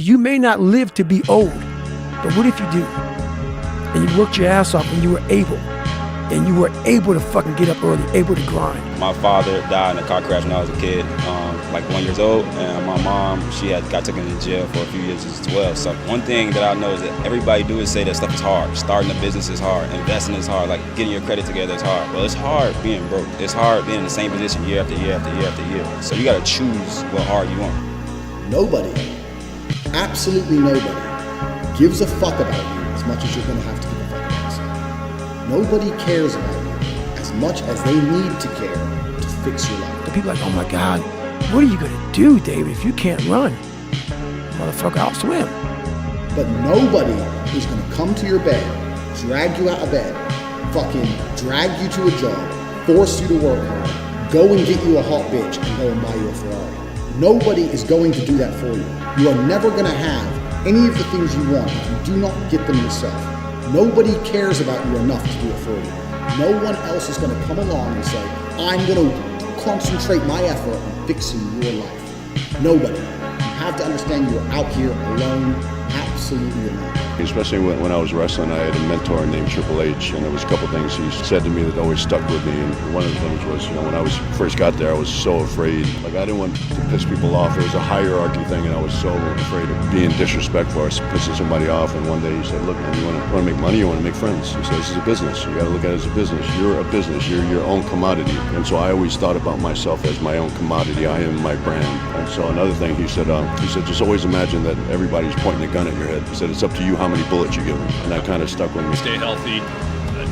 You may not live to be old, but what if you do? And you worked your ass off when you were able. And you were able to fucking get up early, able to grind. My father died in a car crash when I was a kid, like 1 year old, and my mom, she got taken to jail for a few years as well. So one thing that I know is that everybody do is say that stuff is hard. Starting a business is hard, investing is hard, like getting your credit together is hard. Well, it's hard being broke. It's hard being in the same position year after year after year after year. So you gotta choose what hard you want. Nobody, absolutely nobody, gives a fuck about you as much as you're gonna have to give a fuck about yourself. Nobody cares about you as much as they need to care to fix your life. The people are like, oh my God, what are you gonna do, David, if you can't run? Motherfucker, I'll swim. But nobody is gonna come to your bed, drag you out of bed, fucking drag you to a job, force you to work hard, go and get you a hot bitch and go and buy you a Ferrari. Nobody is going to do that for you. You are never gonna have any of the things you want if you do not get them yourself. Nobody cares about you enough to do it for you. No one else is going to come along and say, I'm going to concentrate my effort on fixing your life. Nobody. You have to understand you're out here alone, absolutely alone. Especially when I was wrestling, I had a mentor named Triple H, and there was a couple things he said to me that always stuck with me. And one of the things was, when I first got there, I was so afraid. Like, I didn't want to piss people off. It was a hierarchy thing, and I was so afraid of being disrespectful or pissing somebody off. And one day he said, look, man, you want to make money, you want to make friends. He said, this is a business. You got to look at it as a business. You're a business. You're your own commodity. And so I always thought about myself as my own commodity. I am my brand. And so another thing he said, just always imagine that everybody's pointing a gun at your head. He said, it's up to you how many bullets you give them. And that kind of stuck with me. Stay healthy.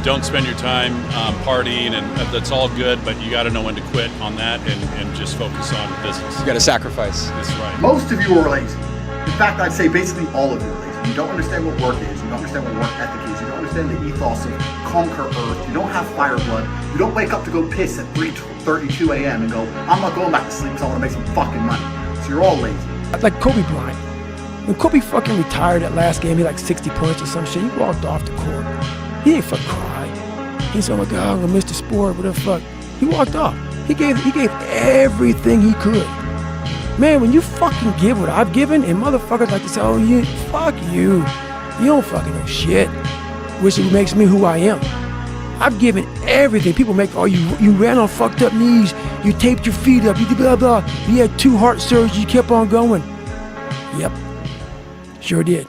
Don't spend your time partying, and that's all good, but you got to know when to quit on that and just focus on business. You got to sacrifice. That's right. Most of you are lazy. In fact, I'd say basically all of you are lazy. You don't understand what work is. You don't understand what work ethic is. You don't understand the ethos of conquer Earth. You don't have fire blood. You don't wake up to go piss at 3:32 a.m. and go, I'm not going back to sleep because I want to make some fucking money. So you're all lazy. Like Kobe Bryant. When Kobe fucking retired that last game, he had like 60 points or some shit. He walked off the court. He didn't fucking cry. He said, oh my God, I'm gonna miss the sport, what the fuck. He walked off. He gave everything he could. Man, when you fucking give what I've given, and motherfuckers like to say, oh, fuck you. You don't fucking know shit. Which makes me who I am. I've given everything. People make, oh, you ran on fucked up knees, you taped your feet up, you did blah, blah. You had 2 heart surgeries, you kept on going. Yep. Sure did.